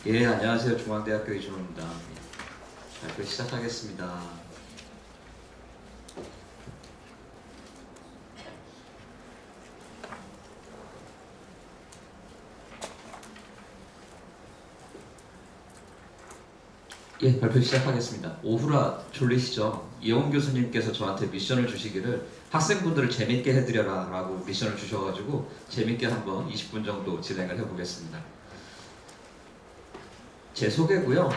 예, 안녕하세요. 중앙대학교 이준호입니다. 발표 시작하겠습니다. 예, 발표 시작하겠습니다. 오후라 졸리시죠? 이영 교수님께서 저한테 미션을 주시기를 학생분들을 재밌게 해드려라 라고 미션을 주셔가지고 재밌게 한번 20분 정도 진행을 해보겠습니다. 제 소개고요.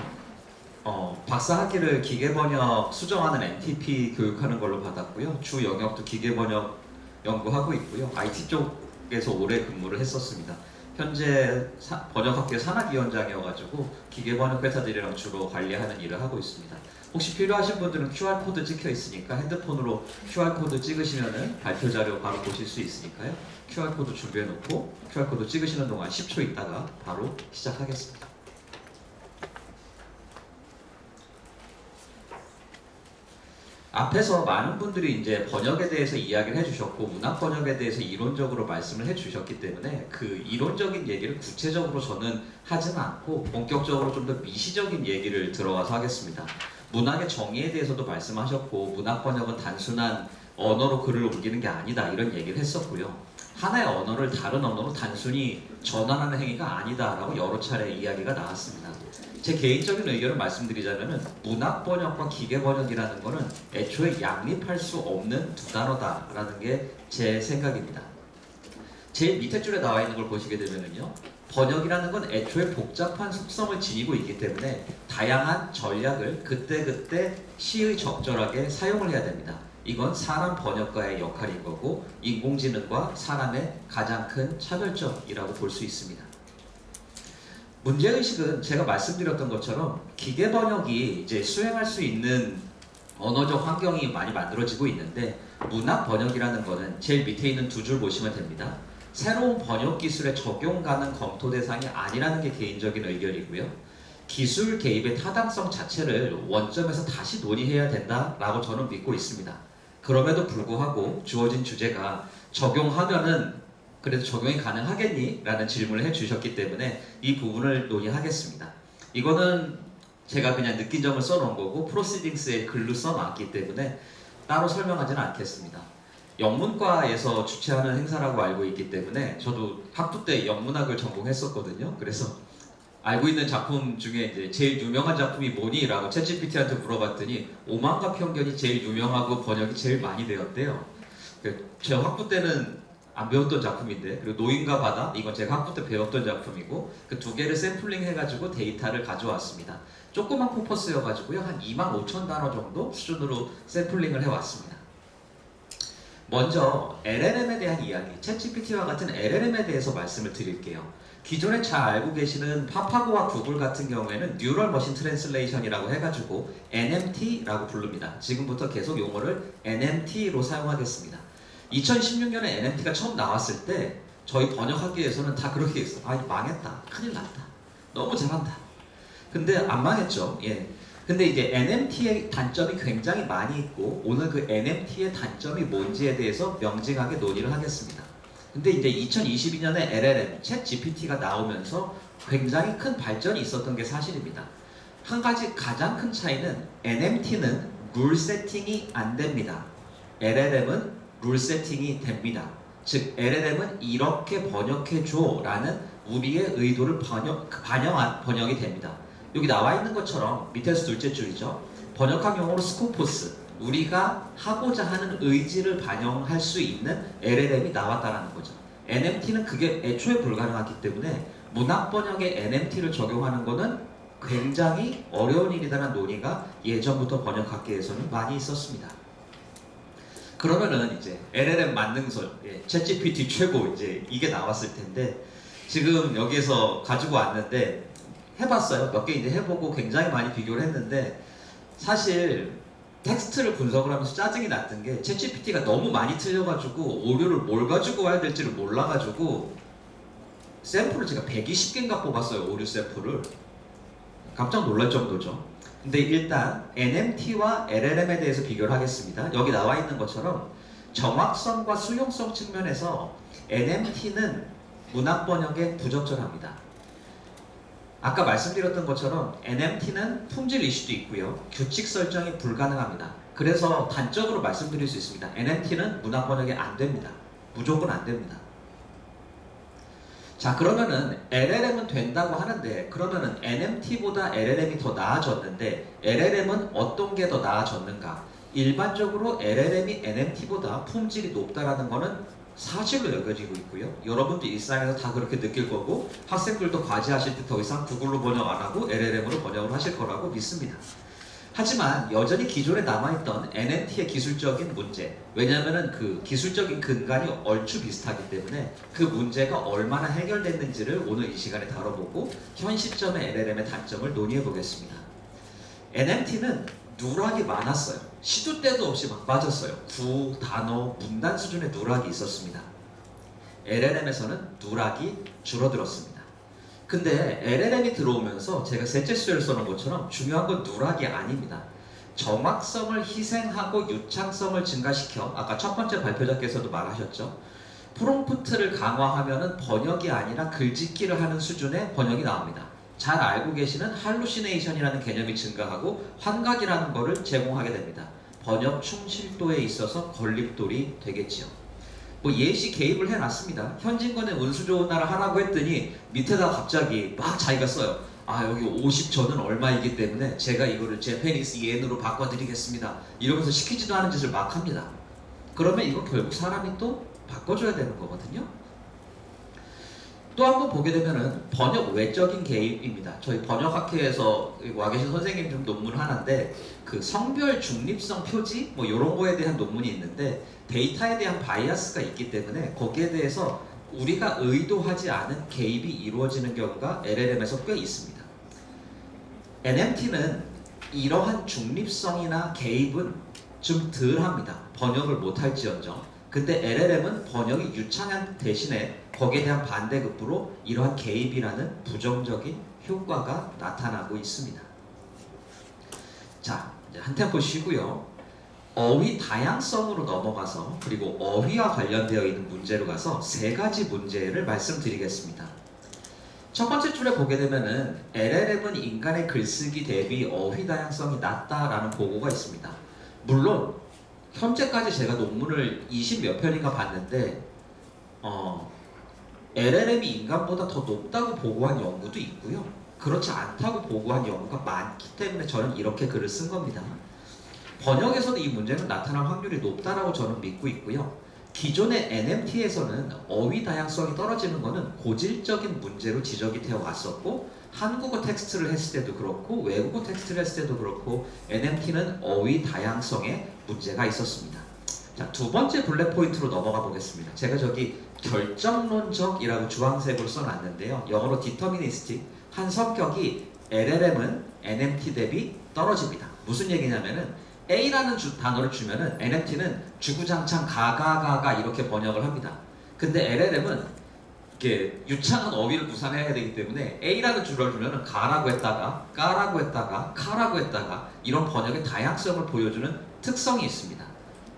박사학위를 기계번역 수정하는 NTP 교육하는 걸로 받았고요. 주 영역도 기계번역 연구하고 있고요. IT 쪽에서 오래 근무를 했었습니다. 현재 번역학교 산학위원장이어가지고 기계번역 회사들이랑 주로 관리하는 일을 하고 있습니다. 혹시 필요하신 분들은 QR코드 찍혀 있으니까 핸드폰으로 QR코드 찍으시면은 발표 자료 바로 보실 수 있으니까요. QR코드 준비해 놓고 QR코드 찍으시는 동안 10초 있다가 바로 시작하겠습니다. 앞에서 많은 분들이 이제 번역에 대해서 이야기를 해주셨고 문학 번역에 대해서 이론적으로 말씀을 해주셨기 때문에 그 이론적인 얘기를 구체적으로 저는 하지는 않고 본격적으로 좀 더 미시적인 얘기를 들어가서 하겠습니다. 문학의 정의에 대해서도 말씀하셨고 문학 번역은 단순한 언어로 글을 옮기는 게 아니다 이런 얘기를 했었고요. 하나의 언어를 다른 언어로 단순히 전환하는 행위가 아니다라고 여러 차례 이야기가 나왔습니다. 제 개인적인 의견을 말씀드리자면 문학 번역과 기계 번역이라는 것은 애초에 양립할 수 없는 두 단어다라는 게 제 생각입니다. 제일 밑에 줄에 나와 있는 걸 보시게 되면요. 번역이라는 건 애초에 복잡한 속성을 지니고 있기 때문에 다양한 전략을 그때그때 시의 적절하게 사용을 해야 됩니다. 이건 사람 번역가의 역할인 거고 인공지능과 사람의 가장 큰 차별점이라고 볼 수 있습니다. 문제의식은 제가 말씀드렸던 것처럼 기계 번역이 이제 수행할 수 있는 언어적 환경이 많이 만들어지고 있는데 문학 번역이라는 거는 제일 밑에 있는 두 줄 보시면 됩니다. 새로운 번역 기술의 적용 가능 검토 대상이 아니라는 게 개인적인 의견이고요. 기술 개입의 타당성 자체를 원점에서 다시 논의해야 된다라고 저는 믿고 있습니다. 그럼에도 불구하고 주어진 주제가 적용하면은 그래도 적용이 가능하겠니? 라는 질문을 해주셨기 때문에 이 부분을 논의하겠습니다. 이거는 제가 그냥 느낀 점을 써놓은 거고 프로시딩스에 글로 써놨기 때문에 따로 설명하지는 않겠습니다. 영문과에서 주최하는 행사라고 알고 있기 때문에 저도 학부 때 영문학을 전공했었거든요. 그래서 알고 있는 작품 중에 이제 제일 유명한 작품이 뭐니? 라고 챗GPT한테 물어봤더니 오만과 편견이 제일 유명하고 번역이 제일 많이 되었대요. 제 학부 때는 안 배웠던 작품인데 그리고 노인과 바다 이건 제가 학부 때 배웠던 작품이고 그 두 개를 샘플링 해가지고 데이터를 가져왔습니다. 조그만 코퍼스여가지고요 한 25,000단어 정도 수준으로 샘플링을 해왔습니다. 먼저 LLM에 대한 이야기, 챗GPT와 같은 LLM에 대해서 말씀을 드릴게요. 기존에 잘 알고 계시는 파파고와 구글 같은 경우에는 뉴럴 머신 트랜슬레이션이라고 해가지고 NMT라고 부릅니다. 지금부터 계속 용어를 NMT로 사용하겠습니다. 2016년에 NMT가 처음 나왔을 때 저희 번역학계에서는 다 그렇게 했어요. 아, 망했다. 큰일 났다. 너무 잘한다. 근데 안 망했죠. 예. 근데 이제 NMT의 단점이 굉장히 많이 있고 오늘 그 NMT의 단점이 뭔지에 대해서 명징하게 논의를 하겠습니다. 근데 이제 2022년에 LLM, 챗 GPT가 나오면서 굉장히 큰 발전이 있었던 게 사실입니다. 한 가지 가장 큰 차이는 NMT는 룰 세팅이 안 됩니다. LLM은 룰 세팅이 됩니다. 즉 LLM은 이렇게 번역해줘 라는 우리의 의도를 반영한 번역이 됩니다. 여기 나와 있는 것처럼 밑에서 둘째 줄이죠. 번역학 용어로 스코포스, 우리가 하고자 하는 의지를 반영할 수 있는 LLM이 나왔다는 거죠. NMT는 그게 애초에 불가능하기 때문에 문학 번역에 NMT를 적용하는 것은 굉장히 어려운 일이라는 논의가 예전부터 번역학계에서는 많이 있었습니다. 그러면은 이제 LLM 만능설, 챗GPT 최고 이제 이게 나왔을 텐데 지금 여기에서 가지고 왔는데 해봤어요. 몇 개 이제 해보고 굉장히 많이 비교를 했는데 사실 텍스트를 분석을 하면서 짜증이 났던 게 챗GPT가 너무 많이 틀려가지고 오류를 뭘 가지고 와야 될지를 몰라가지고 샘플을 제가 120개인가 뽑았어요. 오류 샘플을. 깜짝 놀랄 정도죠. 근데 일단 NMT와 LLM에 대해서 비교를 하겠습니다. 여기 나와 있는 것처럼 정확성과 수용성 측면에서 NMT는 문학 번역에 부적절합니다. 아까 말씀드렸던 것처럼 NMT는 품질 이슈도 있고요. 규칙 설정이 불가능합니다. 그래서 단적으로 말씀드릴 수 있습니다. NMT는 문학 번역이 안 됩니다. 무조건 안 됩니다. 자, 그러면은 LLM은 된다고 하는데 그러면은 NMT보다 LLM이 더 나아졌는데 LLM은 어떤 게 더 나아졌는가? 일반적으로 LLM이 NMT보다 품질이 높다라는 거는 사실로 여겨지고 있고요. 여러분도 일상에서 다 그렇게 느낄 거고 학생들도 과제하실 때 더 이상 구글로 번역 안 하고 LLM으로 번역을 하실 거라고 믿습니다. 하지만 여전히 기존에 남아있던 NMT의 기술적인 문제, 왜냐하면 그 기술적인 근간이 얼추 비슷하기 때문에 그 문제가 얼마나 해결됐는지를 오늘 이 시간에 다뤄보고 현 시점의 LLM의 단점을 논의해 보겠습니다. NMT는 누락이 많았어요. 시도 때도 없이 막 빠졌어요. 구, 단어, 문단 수준의 누락이 있었습니다. LLM에서는 누락이 줄어들었습니다. 근데 LLM이 들어오면서 제가 셋째 수를 써놓은 것처럼 중요한 건 누락이 아닙니다. 정확성을 희생하고 유창성을 증가시켜 아까 첫 번째 발표자께서도 말하셨죠. 프롬프트를 강화하면 번역이 아니라 글짓기를 하는 수준의 번역이 나옵니다. 잘 알고 계시는 할루시네이션이라는 개념이 증가하고 환각이라는 것을 제공하게 됩니다. 번역 충실도에 있어서 걸림돌이 되겠지요. 뭐 예시 개입을 해놨습니다. 현진건의 운수 좋은 나라 하라고 했더니 밑에다 갑자기 막 자기가 써요. 아, 여기 50전은 얼마이기 때문에 제가 이거를 제페니스 이엔으로 바꿔드리겠습니다. 이러면서 시키지도 않은 짓을 막 합니다. 그러면 이거 결국 사람이 또 바꿔줘야 되는 거거든요. 또 한 번 보게 되면은 번역 외적인 개입입니다. 저희 번역학회에서 와 계신 선생님 좀 논문 하나인데 그 성별 중립성 표지 뭐 이런 거에 대한 논문이 있는데 데이터에 대한 바이아스가 있기 때문에 거기에 대해서 우리가 의도하지 않은 개입이 이루어지는 경우가 LLM에서 꽤 있습니다. NMT는 이러한 중립성이나 개입은 좀 덜합니다. 번역을 못할지언정. 근데 LLM은 번역이 유창한 대신에 거기에 대한 반대급부로 이러한 개입이라는 부정적인 효과가 나타나고 있습니다. 자, 이제 한 템포 쉬고요. 어휘 다양성으로 넘어가서 그리고 어휘와 관련되어 있는 문제로 가서 세 가지 문제를 말씀드리겠습니다. 첫 번째 줄에 보게 되면은 LLM은 인간의 글쓰기 대비 어휘 다양성이 낮다라는 보고가 있습니다. 물론 현재까지 제가 논문을 20몇 편인가 봤는데 LLM이 인간보다 더 높다고 보고한 연구도 있고요. 그렇지 않다고 보고한 연구가 많기 때문에 저는 이렇게 글을 쓴 겁니다. 번역에서도 이 문제는 나타날 확률이 높다라고 저는 믿고 있고요. 기존의 NMT에서는 어휘 다양성이 떨어지는 것은 고질적인 문제로 지적이 되어 왔었고 한국어 텍스트를 했을 때도 그렇고 외국어 텍스트를 했을 때도 그렇고 NMT는 어휘 다양성에 문제가 있었습니다. 자, 두 번째 블랙 포인트로 넘어가 보겠습니다. 제가 저기 결정론적이라고 주황색으로 써놨는데요. 영어로 deterministic, 한 성격이 LLM은 NMT 대비 떨어집니다. 무슨 얘기냐면은 A라는 단어를 주면은 NMT는 주구장창 가가가가 이렇게 번역을 합니다. 근데 LLM은 이렇게 유창한 어휘를 구사해야 되기 때문에 A라는 줄을 주면은 가라고 했다가 까라고 했다가 카라고 했다가 이런 번역의 다양성을 보여주는 특성이 있습니다.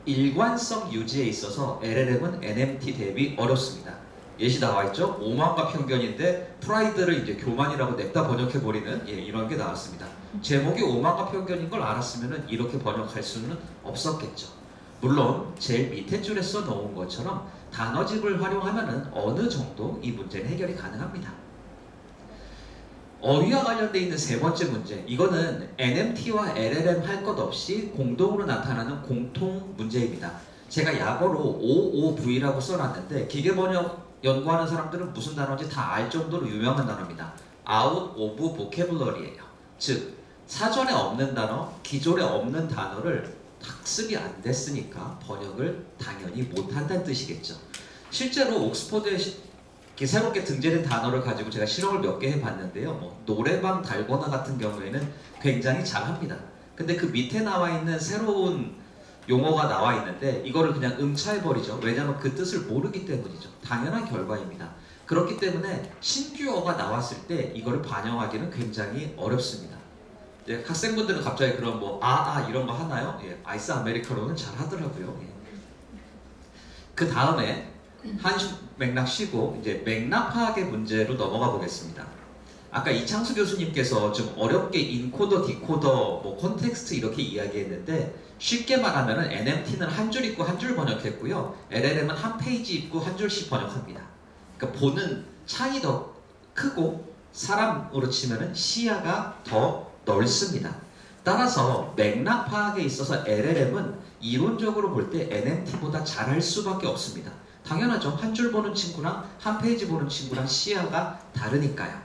일관성 유지에 있어서 LLM은 NMT 대비 어렵습니다. 예시 나와있죠? 오만과 편견인데 프라이드를 이제 교만이라고 냅다 번역해버리는 이런 게 나왔습니다. 제목이 오만과 편견인 걸 알았으면 이렇게 번역할 수는 없었겠죠. 물론 제일 밑에 줄에 써놓은 것처럼 단어집을 활용하면 어느 정도 이 문제는 해결이 가능합니다. 어휘와 관련되어 있는 세 번째 문제, 이거는 NMT와 LLM 할 것 없이 공동으로 나타나는 공통 문제입니다. 제가 약어로 OOV라고 써놨는데 기계번역 연구하는 사람들은 무슨 단어인지 다 알 정도로 유명한 단어입니다. Out of vocabulary예요. 즉 사전에 없는 단어, 기존에 없는 단어를 학습이 안 됐으니까 번역을 당연히 못한다는 뜻이겠죠. 실제로 옥스퍼드에 새롭게 등재된 단어를 가지고 제가 실험을 몇 개 해봤는데요. 뭐 노래방 달고나 같은 경우에는 굉장히 잘합니다. 근데 그 밑에 나와 있는 새로운 용어가 나와 있는데 이거를 그냥 음차해버리죠. 왜냐하면 그 뜻을 모르기 때문이죠. 당연한 결과입니다. 그렇기 때문에 신규어가 나왔을 때 이거를 반영하기는 굉장히 어렵습니다. 학생분들은 갑자기 그런 뭐 이런 거 하나요? 아이스 아메리카노는 잘 하더라고요. 그 다음에 한 맥락 쉬고 이제 맥락 파악의 문제로 넘어가 보겠습니다. 아까 이창수 교수님께서 좀 어렵게 인코더, 디코더, 뭐 콘텍스트 이렇게 이야기했는데 쉽게 말하면 NMT는 한 줄 읽고 한 줄 번역했고요. LLM은 한 페이지 읽고 한 줄씩 번역합니다. 그러니까 보는 창이 더 크고 사람으로 치면 시야가 더 넓습니다. 따라서 맥락 파악에 있어서 LLM은 이론적으로 볼 때 NMT보다 잘할 수밖에 없습니다. 당연하죠. 한 줄 보는 친구랑 한 페이지 보는 친구랑 시야가 다르니까요.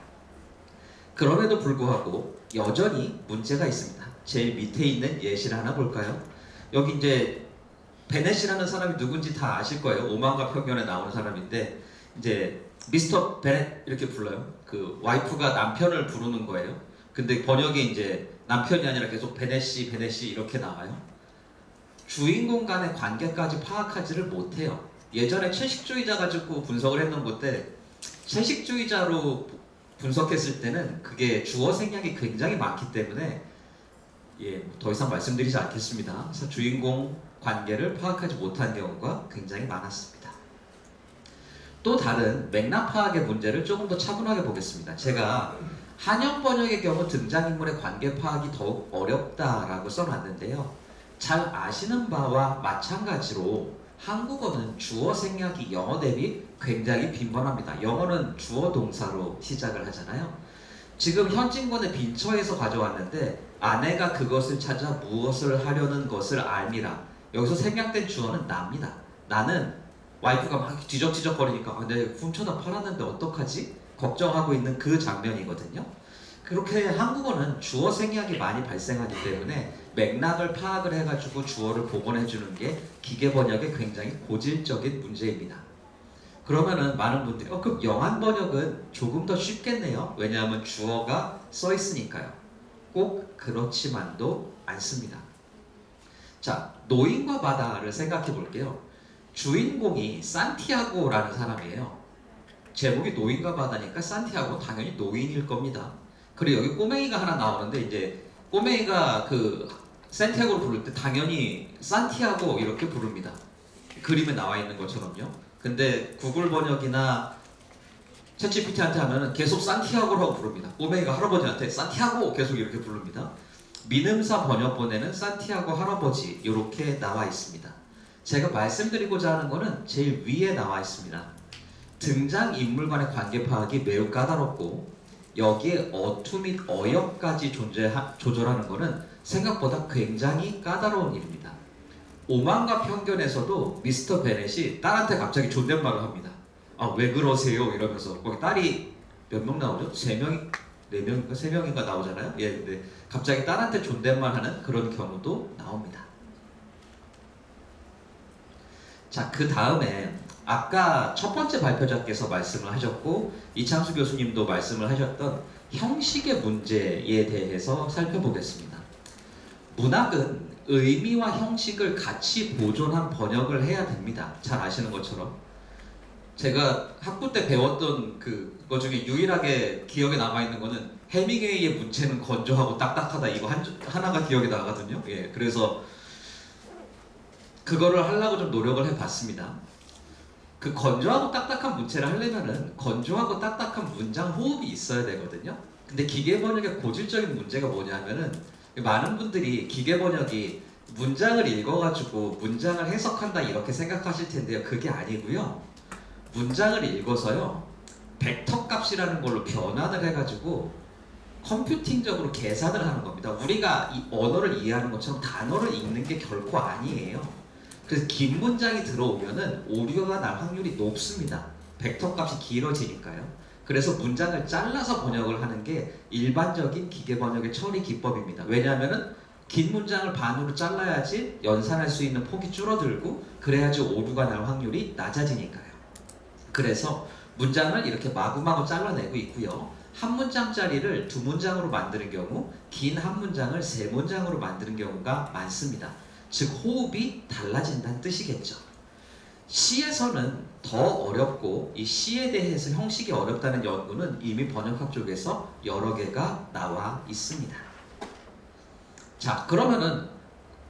그럼에도 불구하고 여전히 문제가 있습니다. 제일 밑에 있는 예시를 하나 볼까요? 여기 이제 베넷이라는 사람이 누군지 다 아실 거예요. 오만과 편견에 나오는 사람인데 이제 미스터 베넷 이렇게 불러요. 그 와이프가 남편을 부르는 거예요. 근데 번역에 이제 남편이 아니라 계속 베넷이 이렇게 나와요. 주인공 간의 관계까지 파악하지를 못해요. 예전에 채식주의자 가지고 분석을 했는 건데 채식주의자로 분석했을 때는 그게 주어 생략이 굉장히 많기 때문에 더 이상 말씀드리지 않겠습니다. 그래서 주인공 관계를 파악하지 못한 경우가 굉장히 많았습니다. 또 다른 맥락 파악의 문제를 조금 더 차분하게 보겠습니다. 제가 한영 번역의 경우 등장인물의 관계 파악이 더욱 어렵다라고 써놨는데요. 잘 아시는 바와 마찬가지로 한국어는 주어 생략이 영어 대비 굉장히 빈번합니다. 영어는 주어 동사로 시작을 하잖아요. 지금 현진권의 빈처에서 가져왔는데 아내가 그것을 찾아 무엇을 하려는 것을 알미라. 여기서 생략된 주어는 나입니다. 나는 와이프가 막 뒤적뒤적거리니까 내 훔쳐다 팔았는데 어떡하지? 걱정하고 있는 그 장면이거든요. 그렇게 한국어는 주어 생략이 많이 발생하기 때문에 맥락을 파악을 해가지고 주어를 복원해주는 게 기계 번역의 굉장히 고질적인 문제입니다. 그러면은 많은 분들이 그럼 영한 번역은 조금 더 쉽겠네요. 왜냐하면 주어가 써 있으니까요. 꼭 그렇지만도 않습니다. 자, 노인과 바다를 생각해 볼게요. 주인공이 산티아고라는 사람이에요. 제목이 노인과 바다니까 산티아고 당연히 노인일 겁니다. 그리고 여기 꼬맹이가 하나 나오는데 이제 꼬맹이가 그 산티아고를 부를 때 당연히 산티아고 이렇게 부릅니다. 그림에 나와 있는 것처럼요. 근데 구글 번역이나 챗GPT한테 하면은 계속 산티아고라고 부릅니다. 꼬맹이가 할아버지한테 산티아고 계속 이렇게 부릅니다. 민음사 번역본에는 산티아고 할아버지 이렇게 나와 있습니다. 제가 말씀드리고자 하는 거는 제일 위에 나와 있습니다. 등장인물 간의 관계 파악이 매우 까다롭고 여기에 어투 및 어역까지 조절하는 것은 생각보다 굉장히 까다로운 일입니다. 오만과 편견에서도 미스터 베넷이 딸한테 갑자기 존댓말을 합니다. 왜 그러세요? 이러면서 거기 딸이 몇 명 나오죠? 3명, 4명인가 3명인가 나오잖아요. 근데 갑자기 딸한테 존댓말하는 그런 경우도 나옵니다. 자, 그 다음에 아까 첫 번째 발표자께서 말씀을 하셨고 이창수 교수님도 말씀을 하셨던 형식의 문제에 대해서 살펴보겠습니다. 문학은 의미와 형식을 같이 보존한 번역을 해야 됩니다. 잘 아시는 것처럼 제가 학부 때 배웠던 그거 중에 유일하게 기억에 남아있는 거는 해밍웨이의 문체는 건조하고 딱딱하다 이거 하나가 기억에 나거든요. 그래서 그거를 하려고 좀 노력을 해봤습니다. 그 건조하고 딱딱한 문체를 하려면은 건조하고 딱딱한 문장 호흡이 있어야 되거든요. 근데 기계 번역의 고질적인 문제가 뭐냐면은 많은 분들이 기계 번역이 문장을 읽어가지고 문장을 해석한다 이렇게 생각하실 텐데요. 그게 아니고요. 문장을 읽어서요. 벡터 값이라는 걸로 변환을 해가지고 컴퓨팅적으로 계산을 하는 겁니다. 우리가 이 언어를 이해하는 것처럼 단어를 읽는 게 결코 아니에요. 그래서 긴 문장이 들어오면은 오류가 날 확률이 높습니다. 벡터 값이 길어지니까요. 그래서 문장을 잘라서 번역을 하는 게 일반적인 기계 번역의 처리 기법입니다. 왜냐하면은 긴 문장을 반으로 잘라야지 연산할 수 있는 폭이 줄어들고 그래야지 오류가 날 확률이 낮아지니까요. 그래서 문장을 이렇게 마구마구 잘라내고 있고요. 한 문장짜리를 두 문장으로 만드는 경우, 긴 한 문장을 세 문장으로 만드는 경우가 많습니다. 즉 호흡이 달라진다는 뜻이겠죠. 시에서는 더 어렵고 이 시에 대해서 형식이 어렵다는 연구는 이미 번역학 쪽에서 여러 개가 나와 있습니다. 자, 그러면은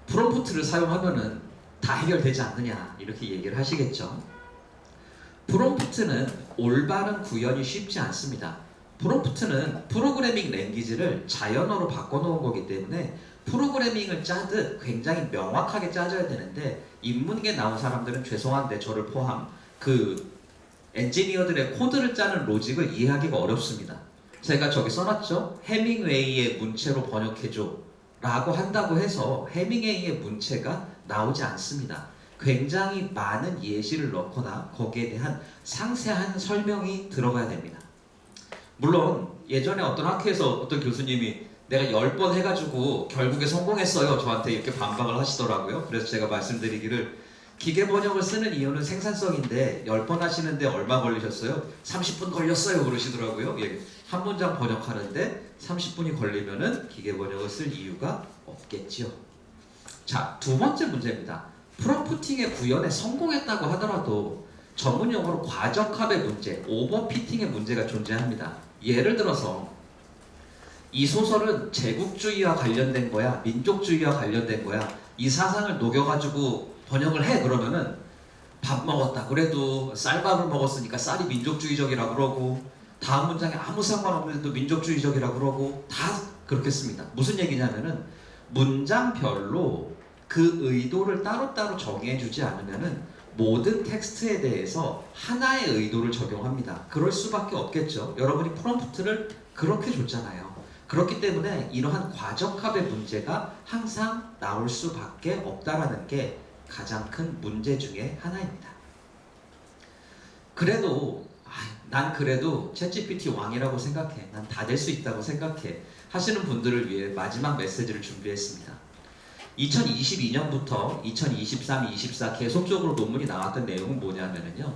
프롬프트를 사용하면은 다 해결되지 않느냐 이렇게 얘기를 하시겠죠. 프롬프트는 올바른 구현이 쉽지 않습니다. 프롬프트는 프로그래밍 랭귀지를 자연어로 바꿔놓은 거기 때문에 프로그래밍을 짜듯 굉장히 명확하게 짜져야 되는데, 인문계 나온 사람들은 죄송한데 저를 포함 그 엔지니어들의 코드를 짜는 로직을 이해하기가 어렵습니다. 제가 저기 써놨죠? 해밍웨이의 문체로 번역해줘 라고 한다고 해서 해밍웨이의 문체가 나오지 않습니다. 굉장히 많은 예시를 넣거나 거기에 대한 상세한 설명이 들어가야 됩니다. 물론 예전에 어떤 학회에서 어떤 교수님이 내가 10번 해가지고 결국에 성공했어요 저한테 이렇게 반박을 하시더라고요. 그래서 제가 말씀드리기를, 기계 번역을 쓰는 이유는 생산성인데 10번 하시는데 얼마 걸리셨어요? 30분 걸렸어요 그러시더라고요. 예, 한 문장 번역하는데 30분이 걸리면은 기계 번역을 쓸 이유가 없겠지요. 자, 두 번째 문제입니다. 프롬프팅의 구현에 성공했다고 하더라도 전문 용어로 과적합의 문제, 오버피팅의 문제가 존재합니다. 예를 들어서 이 소설은 제국주의와 관련된 거야, 민족주의와 관련된 거야, 이 사상을 녹여가지고 번역을 해 그러면은 밥 먹었다 그래도 쌀밥을 먹었으니까 쌀이 민족주의적이라 그러고, 다음 문장에 아무 상관없는데도 민족주의적이라 그러고 다 그렇게 씁니다. 무슨 얘기냐면은 문장별로 그 의도를 따로따로 정해주지 않으면은 모든 텍스트에 대해서 하나의 의도를 적용합니다. 그럴 수밖에 없겠죠. 여러분이 프롬프트를 그렇게 줬잖아요. 그렇기 때문에 이러한 과적합의 문제가 항상 나올 수밖에 없다라는 게 가장 큰 문제 중에 하나입니다. 그래도 난 그래도 챗GPT 왕이라고 생각해, 난 다 될 수 있다고 생각해 하시는 분들을 위해 마지막 메시지를 준비했습니다. 2022년부터 2023, 24 계속적으로 논문이 나왔던 내용은 뭐냐면요,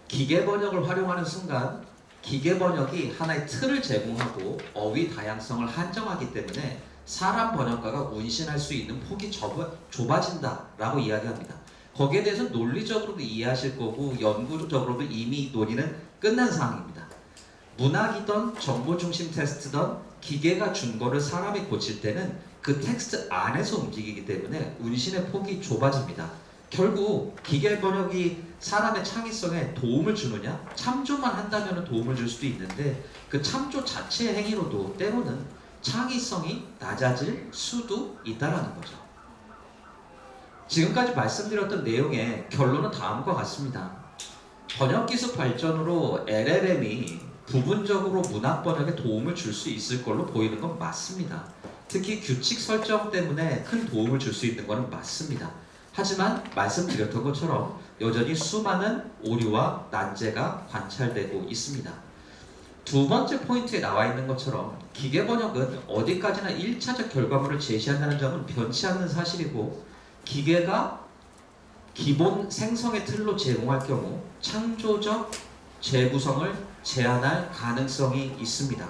기계 번역을 활용하는 순간 기계 번역이 하나의 틀을 제공하고 어휘 다양성을 한정하기 때문에 사람 번역가가 운신할 수 있는 폭이 좁아진다라고 이야기합니다. 거기에 대해서 논리적으로도 이해하실 거고 연구적으로도 이미 논의는 끝난 사항입니다. 문학이던 정보 중심 테스트던 기계가 준 거를 사람이 고칠 때는 그 텍스트 안에서 움직이기 때문에 운신의 폭이 좁아집니다. 결국 기계 번역이 사람의 창의성에 도움을 주느냐? 참조만 한다면 도움을 줄 수도 있는데 그 참조 자체의 행위로도 때로는 창의성이 낮아질 수도 있다는 거죠. 지금까지 말씀드렸던 내용의 결론은 다음과 같습니다. 번역기술 발전으로 LLM이 부분적으로 문학 번역에 도움을 줄 수 있을 걸로 보이는 건 맞습니다. 특히 규칙 설정 때문에 큰 도움을 줄 수 있는 것은 맞습니다. 하지만 말씀드렸던 것처럼 여전히 수많은 오류와 난제가 관찰되고 있습니다. 두 번째 포인트에 나와 있는 것처럼 기계 번역은 어디까지나 1차적 결과물을 제시한다는 점은 변치 않는 사실이고, 기계가 기본 생성의 틀로 제공할 경우 창조적 재구성을 제한할 가능성이 있습니다.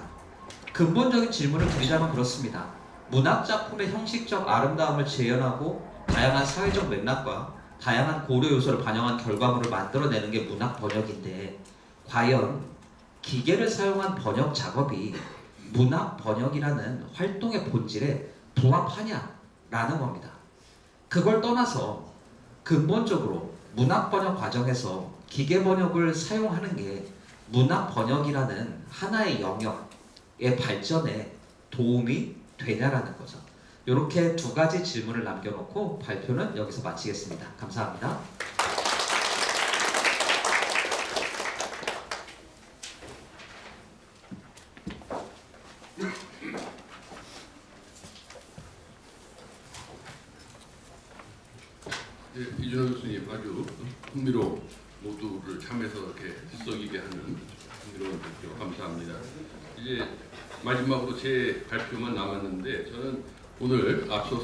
근본적인 질문을 드리자면 그렇습니다. 문학작품의 형식적 아름다움을 재현하고 다양한 사회적 맥락과 다양한 고려 요소를 반영한 결과물을 만들어내는 게 문학 번역인데, 과연 기계를 사용한 번역 작업이 문학 번역이라는 활동의 본질에 부합하냐라는 겁니다. 그걸 떠나서 근본적으로 문학 번역 과정에서 기계 번역을 사용하는 게 문학 번역이라는 하나의 영역의 발전에 도움이 되냐라는 거죠. 이렇게 두 가지 질문을 남겨놓고 발표는 여기서 마치겠습니다. 감사합니다. 네, 이준호 교수님 아주 흥미로운 모두를 참여해서 이렇게 들썩이게 하는 흥미로운 발표 감사합니다. 이제 마지막으로 제 발표만 남았는데, 저는 오늘 앞서서